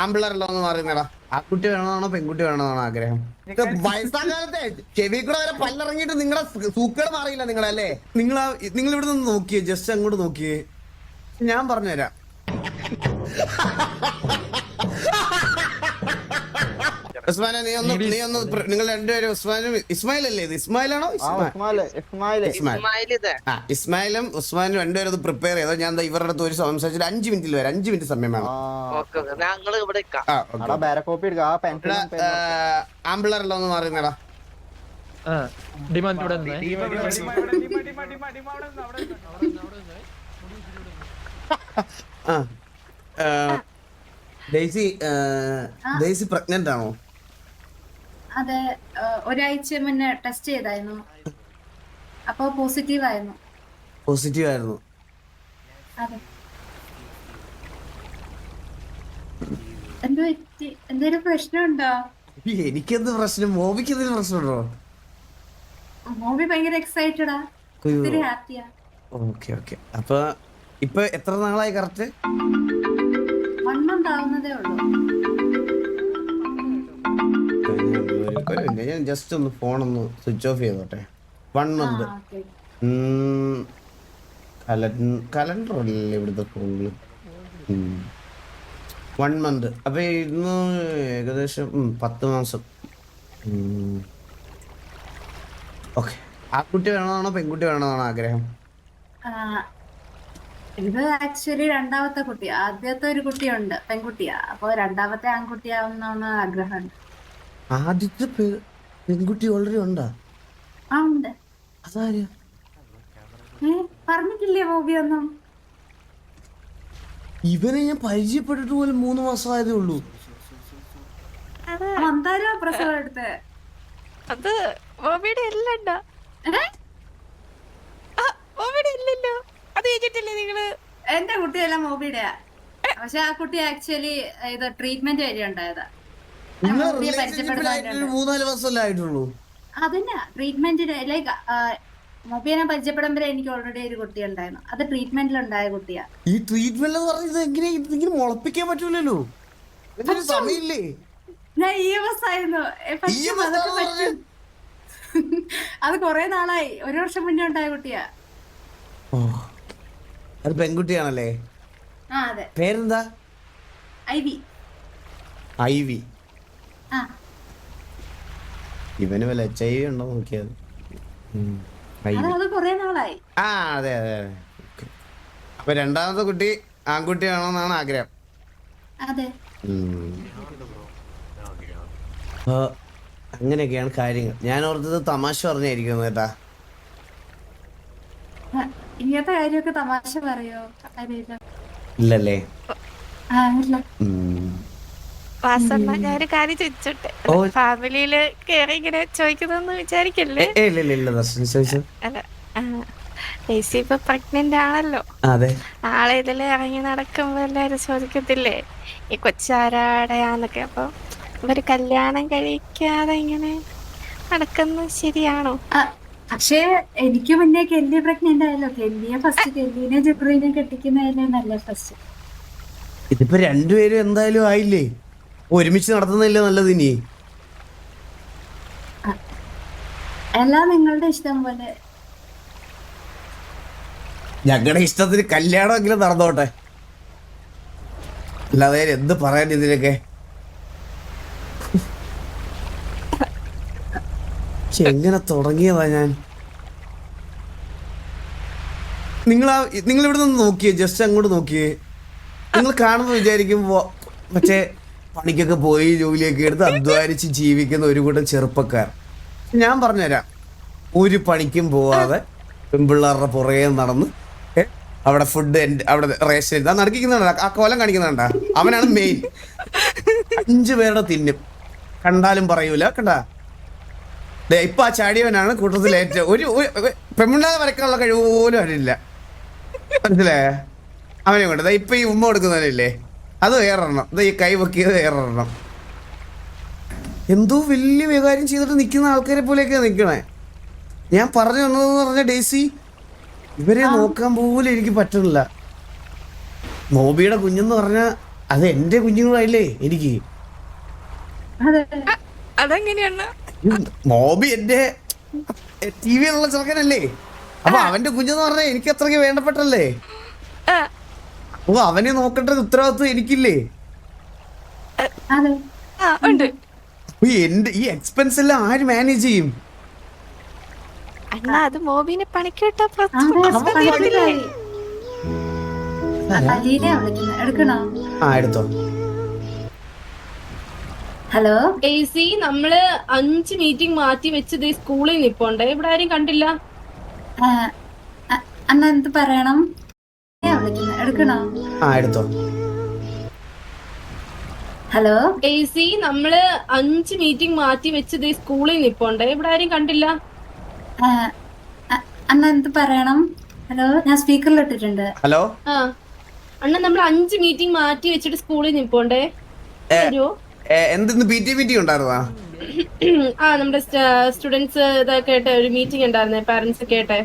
ആമ്പിള്ളേരല്ലോ എന്ന് പറയുന്നടാ. ആൺകുട്ടി വേണമെന്നാണോ പെൺകുട്ടി വേണമെന്നാണോ ആഗ്രഹം? വയസ്സാകാലത്തെ ചെവി കൂടെ വരെ പല്ലിറങ്ങിയിട്ട് നിങ്ങളുടെ സൂക്കേട് മാറിയില്ല നിങ്ങളല്ലേ? നിങ്ങൾ ഇവിടെ നിന്ന് നോക്കിയേ, ജസ്റ്റ് അങ്ങോട്ട് നോക്കിയേ, ഞാൻ പറഞ്ഞുതരാം. ഉസ്മാനെ നീ ഒന്ന് നിങ്ങൾ രണ്ടുപേരും ഇസ്മായിൽ അല്ലേ ഇത്? ഇസ്മായിലാണോ? ഇസ്മായിലും ഉസ്മാനും രണ്ടുപേരും അത് പ്രിപ്പയർ ചെയ്തോ. ഞാൻ ഇവരുടെ അടുത്ത് ഒരു സംസാരിച്ചിട്ട് 5 മിനിറ്റിൽ വരാം. 5 മിനിറ്റ് സമയം വേണം. ആമ്പിള്ളേരല്ലോ എന്ന് പറയുന്നടാ. ഡെയ്സി പ്രഗ്നന്റ് ആണോ? അതെ, ഒരാഴ്ച മുന്നേ ടെസ്റ്റ് ചെയ്തായിരുന്നു. അപ്പൊ പോസിറ്റീവ് ആയിരുന്നു. അതെ. എന്തെങ്കിലും പ്രശ്നമുണ്ടോ? എനിക്കെന്ത് പ്രശ്നം? മോബിക്ക് എന്തെങ്കിലും പ്രശ്നമുണ്ടോ? മോബി ഭയങ്കര എക്സൈറ്റഡാ, ഒത്തിരി ഹാപ്പിയാ. Okay okay. അപ്പൊ ഇപ്പൊ എത്ര നാളായി കറക്റ്റ്? 1 month ആവുന്നതേ ഉള്ളൂ. ഞാൻ ജസ്റ്റ് ഒന്ന് ഫോണൊന്ന് സ്വിച്ച് ഓഫ് ചെയ്തോട്ടെ. 1 month. കലണ്ടർ അല്ലേ ഇവിടുത്തെ ഫോണില്? 1 month. അപ്പൊ ഇന്ന് ഏകദേശം 10 മാസം. ഓക്കെ. ആൺകുട്ടി വേണമെന്നാണോ പെൺകുട്ടി വേണമെന്നാണോ ആഗ്രഹം? ഇത് ആക്ച്വലി രണ്ടാമത്തെ കുട്ടി. ആദ്യത്തെ ഒരു കുട്ടിയുണ്ട്, പെൺകുട്ടിയാ. അപ്പൊ രണ്ടാമത്തെ ആൺകുട്ടിയാവുന്നാണ് ആഗ്രഹം. ആദ്യത്തെ പെൺകുട്ടി ഓൾറെഡി ഉണ്ടാ? ആ ഉണ്ട്. അതാര്യ? പറഞ്ഞിട്ടില്ലേ മോബി ഒന്നും? ഇവനെ ഞാൻ പരിചയപ്പെട്ടിട്ട് പോലും 3 മാസം ആയതേ ഉള്ളൂ. എന്തായാലും പ്രസവം എടുത്ത് അത് മോബിയുടെ എല്ലണ്ട. മോബിയുടെ ഇല്ലല്ലോ. അത് കഴിഞ്ഞിട്ടില്ലേ നിങ്ങള്? എന്റെ കുട്ടിയെല്ലാം മോബിയുടെയാ. പക്ഷെ ആ കുട്ടി ആക്ച്വലി ഇത് ട്രീറ്റ്മെന്റ് വരെ ഉണ്ടായതാ. അതന്നെ ട്രീറ്റ്മെന്റിന് ലൈക്ക് മൊബൈലിനെ പരിചയപ്പെടുമ്പോ എനിക്ക് ഓൾറെഡി ഒരു കുട്ടി ഉണ്ടായിരുന്നു. അത് ട്രീറ്റ്മെന്റിലുണ്ടായ കുട്ടിയാ. ഈ ട്രീറ്റ്മെന്റ് എങ്ങനെ മുളപ്പിക്കാൻ പറ്റൂലല്ലോ? സമയമില്ലേ? ഞാൻ EMS ആയിരുന്നു. അത് കൊറേ നാളായി. 1 വർഷം മുന്നേ ഉണ്ടായ കുട്ടിയാ. അത് പെൺകുട്ടിയാണല്ലേ? ആ അതെ. പേരെന്താ? ഐവി. ഇവന് വല്ല HIV ഉണ്ടോ നോക്കിയത്? ആ അതെ അതെ. അപ്പൊ രണ്ടാമത്തെ കുട്ടി ആൺകുട്ടിയാണോന്നാണ് ആഗ്രഹം? അതെ. അങ്ങനെയൊക്കെയാണ് കാര്യങ്ങൾ. ഞാൻ ഓർത്തത് തമാശ പറഞ്ഞായിരിക്കും കേട്ടാ. ഇങ്ങനത്തെ കാര്യമൊക്കെ തമാശ പറയോ? ഇല്ലല്ലേ? വാസണ്ണ, ഞാനൊരു കാര്യം ചോദിച്ചോട്ടെ? ഫാമിലിയില് കേറി ഇങ്ങനെ ചോദിക്കുന്നൊന്നും വിചാരിക്കല്ലേ? അല്ല, ഡെയ്സി ഇപ്പൊ പ്രഗ്നന്റ് ആണല്ലോ. നാളെ ഇതില് ഇറങ്ങി നടക്കുമ്പോ എല്ലാരും ചോദിക്കത്തില്ലേ ഈ കൊച്ചാരാടയാന്നൊക്കെ? അപ്പൊ ഇവര് കല്യാണം കഴിക്കാതെ ഇങ്ങനെ നടക്കുന്നത് ശരിയാണോ? പക്ഷേ എനിക്ക് മുന്നേ കെല്ലി പ്രഗ്നന്റ് ആയല്ലോ. കെല്ലിയെ ഫസ്റ്റ്, കെല്ലിനെ ജബ്രീനെ കെട്ടിക്കുന്നതല്ലേ നല്ല ഫസ്റ്റ്. ഇതിപ്പോ രണ്ടുപേരും എന്തായാലും ആയില്ലേ? ഒരുമിച്ച് നടത്തുന്നില്ല നല്ലത്. ഇനി എല്ലാം നിങ്ങളുടെ ഇഷ്ടം പോലെ. ഞങ്ങളുടെ ഇഷ്ടത്തിന് കല്യാണമെങ്കിലും നടന്നോട്ടെ, അല്ലാതെ എന്ത് പറയാൻ ഇതിനൊക്കെ. എങ്ങനെ തുടങ്ങിയതാ ഞാൻ? നിങ്ങൾ ഇവിടെ നിന്ന് നോക്കിയേ, ജസ്റ്റ് അങ്ങോട്ട് നോക്കിയേ. നിങ്ങൾ കാണുമ്പോൾ വിചാരിക്കും മറ്റേ പണിക്കൊക്കെ പോയി ജോലിയൊക്കെ എടുത്ത് അധ്വാനിച്ച് ജീവിക്കുന്ന ഒരു കൂട്ടം ചെറുപ്പക്കാർ. ഞാൻ പറഞ്ഞുതരാം. ഒരു പണിക്കും പോവാതെ പെൺപിള്ളേരുടെ പുറകെ നടന്ന് അവിടെ ഫുഡ് അവിടെ റേഷൻ നടക്കിക്കുന്നുണ്ട, ആ കോലം കാണിക്കുന്നുണ്ടാ, അവനാണ് മെയിൻ. 5 പേരുടെ തിന്നും, കണ്ടാലും പറയൂല. കണ്ടാ, ഇപ്പൊ ആ ചാടിയവനാണ് കൂട്ടത്തിൽ ഏറ്റവും ഒരു പെൺപിള്ളേരെ വരക്കാനുള്ള കഴിവ് പോലും അവനില്ല. മനസ്സിലായ? അവനെ കൊണ്ട് ഇപ്പൊ ഈ ഉമ്മ കൊടുക്കുന്നവനില്ലേ, അത് വേറെണ്ണം. ഈ കൈ വെക്കിയത് വേറെണ്ണം. എന്തോ വലിയ വികാരം ചെയ്തിട്ട് നിൽക്കുന്ന ആൾക്കാരെ പോലെയൊക്കെയാണ് നിൽക്കണേ. ഞാൻ പറഞ്ഞു വന്നതെന്ന് പറഞ്ഞ ഡേസി, ഇവരെ നോക്കാൻ പോലും എനിക്ക് പറ്റണില്ല. മോബിയുടെ കുഞ്ഞെന്ന് പറഞ്ഞാൽ അത് എന്റെ കുഞ്ഞുങ്ങളല്ലേ എനിക്ക്. അതെ അതെങ്ങനെയാണ്? മോബി എന്റെ ടിവിയിലുള്ള ചെറുക്കനല്ലേ, അപ്പൊ അവന്റെ കുഞ്ഞെന്ന് പറഞ്ഞാൽ എനിക്ക് അത്രയ്ക്ക് വേണ്ടപ്പെട്ടല്ലേ. ഓ അവനെ നോക്കേണ്ട ഉത്തരവാദിത്വം എനിക്കില്ലേ. അതെ ഉണ്ട്. എന്റെ ഈ എക്സ്പെൻസ് എല്ലാം ആര് മാനേജ് ചെയ്യും? അണ്ണാ അത് മോബിനെ പണിക്കിട്ട അലീനയാ വിളിക്കുന്നത്, എടുക്കണോ? ആ എടുത്തോ. ഹലോ എസി നമ്മള് 5 മീറ്റിംഗ് മാറ്റി വെച്ചത് സ്കൂളിൽ നിപ്പോണ്ടേ, ഇവിടെ ആരും കണ്ടില്ല. അണ്ണ എന്ത് പറയണം? വിളിക്കുന്നത്, എടുക്കണോ? ആ എടുത്തോ. ഹലോ എസി നമ്മള് 5 മീറ്റിംഗ് മാറ്റി വെച്ചത് സ്കൂളിൽ നിപ്പോണ്ടേ, ഇവിടെ ആരും കണ്ടില്ല. അണ്ണ എന്ത് പറയണം? ഹലോ ഞാൻ സ്പീക്കറിൽ ഇട്ടിട്ടുണ്ട്. ഹലോ ആ അണ്ണ നമ്മൾ 5 മീറ്റിംഗ് മാറ്റി വെച്ചിട്ട് സ്കൂളിൽ നിപ്പോണ്ടേ, വരുമോ? എന്തിന്ന് PT മീറ്റിംഗ് ഉണ്ടായിരുന്നാ? ആ നമ്മുടെ സ്റ്റുഡൻസ് ഇതൊക്കെ ആയിട്ട് ഒരു മീറ്റിംഗ് ഉണ്ടായിരുന്നേ, പാരന്റ്സ് ഒക്കെ ആയിട്ട്.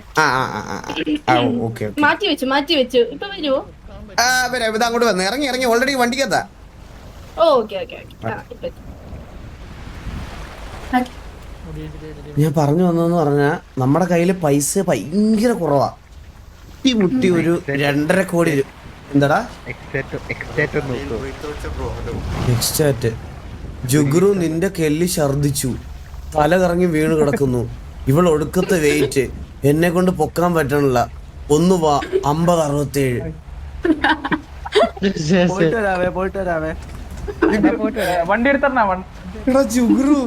മാറ്റി വെച്ചു ഇപ്പൊ വരുമോ? വരാം, ഇത് അങ്ങോട്ട് വന്ന് ഇറങ്ങി ഓൾറെഡി വണ്ടിക്കത്താ. ഓക്കെ ഞാൻ പറഞ്ഞു വന്നതെന്ന് പറഞ്ഞാ നമ്മുടെ കയ്യില് പൈസ ഭയങ്കര കുറവാ. മുട്ടി ഒരു 2.5 കോടി. എന്താടാ എക്സ്റ്റാറ്റ്? ജുഗ്രു നിന്റെ കെല്ലി ഛർദിച്ചു, തല കറങ്ങി വീണ് കിടക്കുന്നു. ഇവൾ ഒടുക്കത്തെ വെയിറ്റ്, എന്നെ കൊണ്ട് പൊക്കാൻ പറ്റണില്ല. ഒന്ന് വാ 50-67. വണ്ടി എടുത്തരണ ജുഗ്രു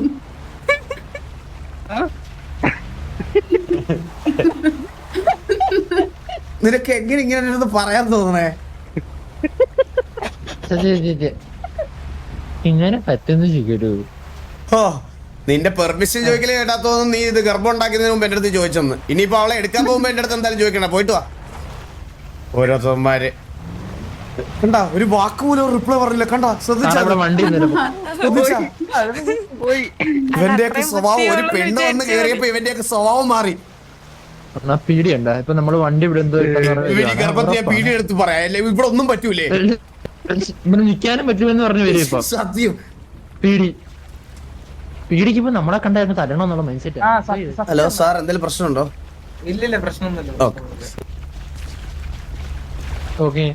നിനക്ക് എങ്ങനെ ഇങ്ങനെ പറയാൻ തോന്നണേ? ഇങ്ങനെ പറ്റുന്ന ചിക്കരു. ഓ നിന്റെ പെർമിഷൻ ചോദിക്കലേ കേട്ടാ തോന്നുന്നു നീ ഇത് ഗർഭം ഉണ്ടാക്കുന്നതിന് മുമ്പ് എന്റെ അടുത്ത് ചോദിച്ചെന്ന്. ഇനിയിപ്പോ അവളെ എടുക്കാൻ പോകുമ്പോ എന്റെ അടുത്ത് എന്തായാലും ചോദിക്കണ. പോയിട്ട് വാ. ഓരോരുത്തന്മാര് കണ്ടാ ഒരു വാക്ക് പോലും റിപ്ലൈ പറഞ്ഞില്ല. കണ്ടാ ശ്രദ്ധിച്ചാ? ഇവന്റെയൊക്കെ സ്വഭാവം, ഒരു പെണ്ണ് വന്ന് കേറിയപ്പോ ഇവന്റെയൊക്കെ സ്വഭാവം മാറി. പീടിയുണ്ട ഇപ്പൊ നമ്മള് വണ്ടി ഇവിടെ എന്തോ ഗർഭത്തെ പീഡി എടുത്ത് പറയാം. ഇവിടെ ഒന്നും പറ്റൂലേ, ഇവിടെ നിക്കാനും പറ്റുമെന്ന് പറഞ്ഞു വരും ഇപ്പൊ. സത്യം. പീടിക്ക് ഇപ്പൊ നമ്മളെ കണ്ടായിരുന്നു തരണം എന്നുള്ള മൈൻഡ് സെറ്റ്. ഹലോ സാർ, എന്തെങ്കിലും പ്രശ്നമുണ്ടോ? ഇല്ലില്ല, പ്രശ്നമൊന്നുമില്ല. ഓക്കെ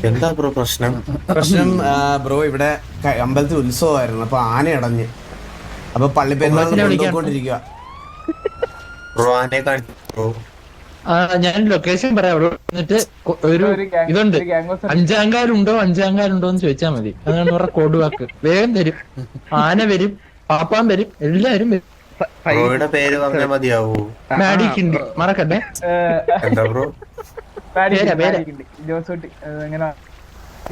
എന്താ ബ്രോ പ്രശ്നം? ബ്രോ ഇവിടെ അമ്പലത്തിൽ ഉത്സവമായിരുന്നു, അപ്പൊ ആന അടഞ്ഞ്, അപ്പൊ പള്ളിപ്പെരുന്നാളിരിക്കുക. ബ്രോ ആനയെ കാണിച്ചു. ഞാൻ ലൊക്കേഷൻ പറയാം. അവിടെ വന്നിട്ട് ഒരു ഇതുണ്ട്, 5-ാം കാലുണ്ടോ എന്ന് ചോദിച്ചാൽ മതി. അതാണ് അവരുടെ കോഡ് വാക്ക്. വേഗം തരും. ആന വരും, പാപ്പാൻ വരും, എല്ലാരും വരും. ബ്രോയുടെ പേര് പറഞ്ഞാൽ മതിയാവൂ. മാഡിക്കിണ്ട് മറക്കട്ടെ. എന്താ ബ്രോ? ജോസൂട്ടി എങ്ങനെ?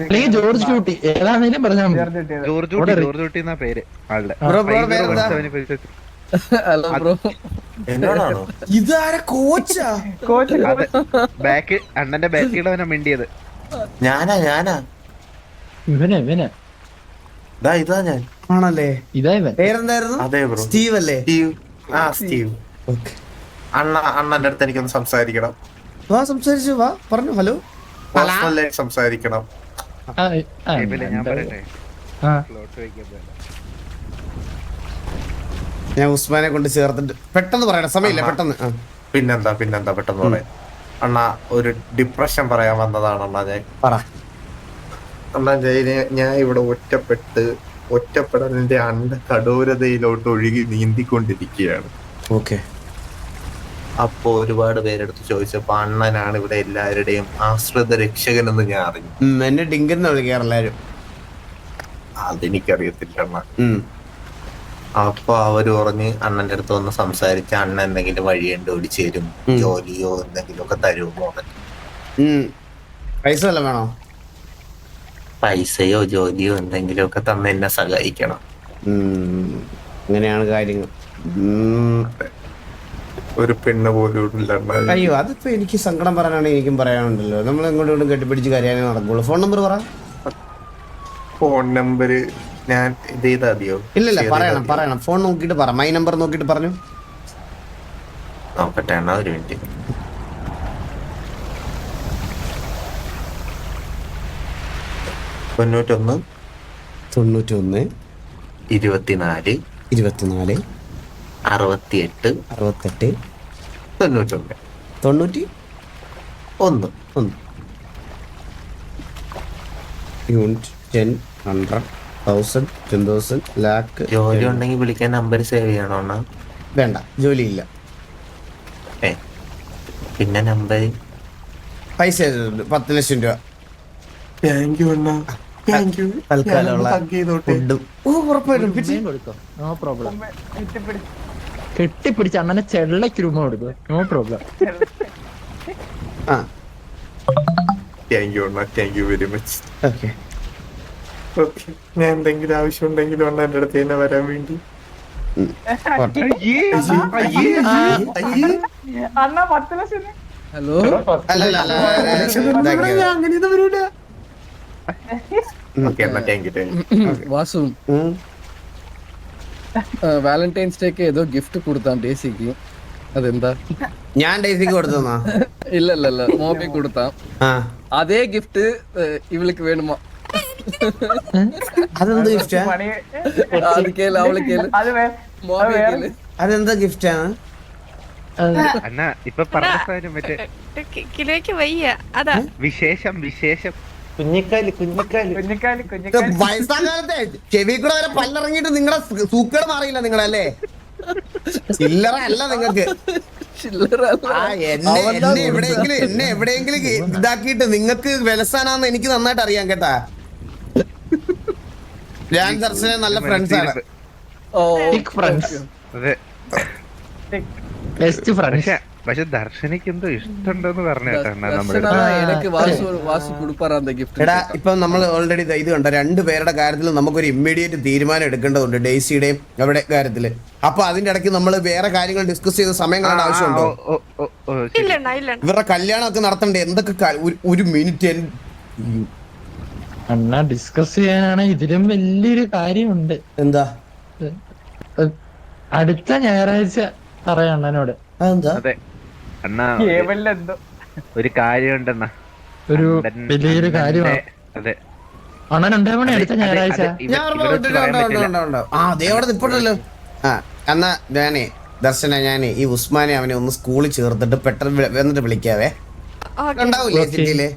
അല്ലെങ്കിൽ ജോർജ് കുട്ടി, ഏതാണെങ്കിലും പറഞ്ഞാൽ മതി. എന്നോടാണോ? ഇതാരെ കോച്ചാ? ബാക്ക് അണ്ണന്റെ ബാക്കിയുള്ളവനാ മിണ്ടിയത്. ഞാനാ ഇവനാ ഇതാ ഞാൻ ആണല്ലേ? ഇതാ ഇവൻ. പേരെന്തായിരുന്നു? അതെ ബ്രോ, സ്റ്റീവ് അല്ലേ? സ്റ്റീവ്. അണ്ണന്റെ അടുത്ത് എനിക്കൊന്ന് സംസാരിക്കണം. വാ സംസാരിച്ചു, വാ പറഞ്ഞു. ഹലോ, പേഴ്സണലായിട്ട് സംസാരിക്കണം. ഞാൻ പറയട്ടെ, ഞാൻ ഉസ്മാനെ കൊണ്ട് ചേർത്തിട്ട് പെട്ടെന്ന് പറയണം, സമയമില്ല, പെട്ടെന്ന്. പിന്നെന്താ പെട്ടെന്ന് പറയാം. അണ്ണ ഒരു ഡിപ്രഷൻ പറയാൻ വന്നതാണ് അണ്ണാ ഞാൻ. അണ്ണാ ഞാൻ ഇവിടെ ഒറ്റപ്പെടലിന്റെ കഠോരതയിലോട്ട് ഒഴുകി നീന്തിക്കൊണ്ടിരിക്കുകയാണ്. ഓക്കെ. അപ്പൊ ഒരുപാട് പേരെടുത്ത് ചോദിച്ചപ്പോ അണ്ണനാണ് ഇവിടെ എല്ലാവരുടെയും ആശ്രിത രക്ഷകനെന്ന് ഞാൻ അറിഞ്ഞു. എന്നെ ഡിങ്കെന്ന് വിളിക്കാറെല്ലാരും. അതെനിക്കറിയത്തില്ല അണ്ണ. അപ്പൊ അവര് പറഞ്ഞ് അണ്ണന്റെ അടുത്ത് വന്ന് സംസാരിച്ച അണ്ണ എന്തെങ്കിലും വഴി കണ്ടുപിടിച്ച് തരും, ജോലിയോ എന്തെങ്കിലും ഒക്കെ തരുമോ? പൈസ വല്ലതും വേണോ? പൈസയോ ജോലിയോ എന്തെങ്കിലും ഒക്കെ തന്നെ എന്നെ സഹായിക്കണം. അങ്ങനെയാണ് കാര്യങ്ങൾ. ഒരു പെണ്ണ് പോലും ഇല്ല. അയ്യോ, അതിപ്പോ എനിക്ക് സങ്കടം പറയാനാണെങ്കിൽ എനിക്കും പറയാനുണ്ടല്ലോ. നമ്മൾ ഇങ്ങോട്ടും കെട്ടിപ്പിടിച്ച് കരയാനേ നടക്കുള്ളൂ. ഫോൺ നമ്പർ പറ. ഫോൺ നമ്പർ ഞാൻ ഇത് ചെയ്താ മതിയോ? ഇല്ലല്ല, പറയണം. ഫോൺ നോക്കിട്ട് പറ. മൈ നമ്പർ നോക്കിട്ട് പറഞ്ഞു. നോക്കട്ടെ അണ്ണാ, ഒരു മിനിറ്റ്. 91 91 24 24 68 68 91 91 യൂണിറ്റ് 10 100 1000 10,000 ലാക്ക്. ജോലി ഉണ്ടെങ്കിൽ വിളിക്കാൻ നമ്പർ സേവ് ചെയ്യണോ അണ്ണാ? വേണ്ട, ജോലിയില്ല. പിന്നെ നമ്പർ പൈസ 10 ലക്ഷം രൂപ thank you Anna, thank U. തൽക്കാലമുള്ള ഫുഡും. ഓ ഉറപ്പായിട്ടും പിച്ചി. കൊടുക്കോ, നോ പ്രോബ്ലം. കെട്ടിപ്പിടിച്ച് അണ്ണനെ ചെള്ളയ്ക്ക് രൂപ കൊടുക്കും, നോ പ്രോബ്ലം. ആ thank you Anna, thank you very much. Okay. Okay, ഞാൻ എന്തെങ്കിലും ആവശ്യം ഉണ്ടെങ്കിലും അണ്ണ എൻ്റെ അടുത്ത് തന്നെ വരാൻ വേണ്ടി. അണ്ണാ 10 ലക്ഷം. ഹലോ, അങ്ങനെയൊന്നും വരൂല. ഓക്കെ അണ്ണാ, thank you, thank you. Vasu, Valentine's ഡേക്ക് ഏതോ ഗിഫ്റ്റ് കൊടുത്താൻ ഡേസിക്ക്. അതെന്താ? ഞാൻ ഡേസിക്ക് കൊടുത്തന്നാ? ഇല്ല, മോബി കൊടുത്താ. ആ, അതേ ഗിഫ്റ്റ് ഇവൾക്ക് വേണുമോ? അതെന്ത് ഗിഫ്റ്റാ? അത് കേള്, അവള് കേള്, മോബി കേള്. അതെന്താ ഗിഫ്റ്റാണ്? അണ്ണാ ഇപ്പൊ പറഞ്ഞ സാധനം മറ്റേ കിലോയ്ക്ക് വയ്യ അതാ വിശേഷം കുഞ്ഞിക്കാല് വയസ്സാകാലത്തെ ചെവി കൂടെ വരെ പല്ലിറങ്ങിയിട്ട് നിങ്ങളുടെ സൂക്കേട് മാറിയില്ല നിങ്ങളല്ലേ? ചില്ലറ അല്ല നിങ്ങൾക്ക്. ആ, എന്നെ എവിടെയെങ്കിലും ഇതാക്കിയിട്ട് നിങ്ങൾക്ക് വിലസാനാന്ന് എനിക്ക് നന്നായിട്ട് അറിയാം കേട്ടാ. ഞാൻ ദർശനം നല്ല ഫ്രണ്ട്സ് ആണ്. ഓ, ഫ്രണ്ട്സ്, അതെ. Best friends. പക്ഷെ ദർശനക്ക് എന്തോ ഇഷ്ടമുണ്ടെന്ന് പറഞ്ഞേട്ടാ നമ്മുടെ എനിക്ക് വാസു കൊടുപ്പാറാ ഗിഫ്റ്റ്. എടാ, ഇപ്പൊ നമ്മൾ ഓൾറെഡി ഇത് കണ്ട 2 പേരുടെ കാര്യത്തിൽ നമുക്കൊരു ഇമ്മീഡിയറ്റ് തീരുമാനം എടുക്കേണ്ടതുണ്ട്, ഡെയ്സിയുടെയും അവിടെ കാര്യത്തില്. അപ്പൊ അതിന്റെ ഇടയ്ക്ക് നമ്മൾ വേറെ കാര്യങ്ങൾ ഡിസ്കസ് ചെയ്ത സമയം കാണേണ്ട ആവശ്യമുണ്ടോ? ഇല്ലണ്ണ ഇല്ലണ്ണ ഇവരുടെ കല്യാണം ഒക്കെ നടത്തണ്ടേ? എന്തൊക്കെ ഒരു മിനിറ്റ്. അണ്ണ ഡിസ്കസ് ചെയ്യാനാണ് ഇതിലും വലിയൊരു കാര്യമുണ്ട്. എന്താ? അടുത്ത ഞായറാഴ്ച പറയാം അണ്ണനോട്. അതെന്താ? അതെ അണ്ണാ, എന്തോ ഒരു കാര്യമുണ്ടെന്നാ, ഒരു വലിയൊരു കാര്യമാണ്. അതെ അണ്ണൻ ഉണ്ടാവണേ അടുത്ത ഞായറാഴ്ച. ആ, അതേ അവിടെ നിൽപ്പുണ്ടല്ലോ. ആ, എന്നാ ഞാനേ ഈ ഉസ്മാനെ അവനെ ഒന്ന് സ്കൂളിൽ ചേർത്തിട്ട് പെട്ടെന്ന് വന്നിട്ട് വിളിക്കാവേ. ഉണ്ടാവൂലേ സിറ്റിയില്?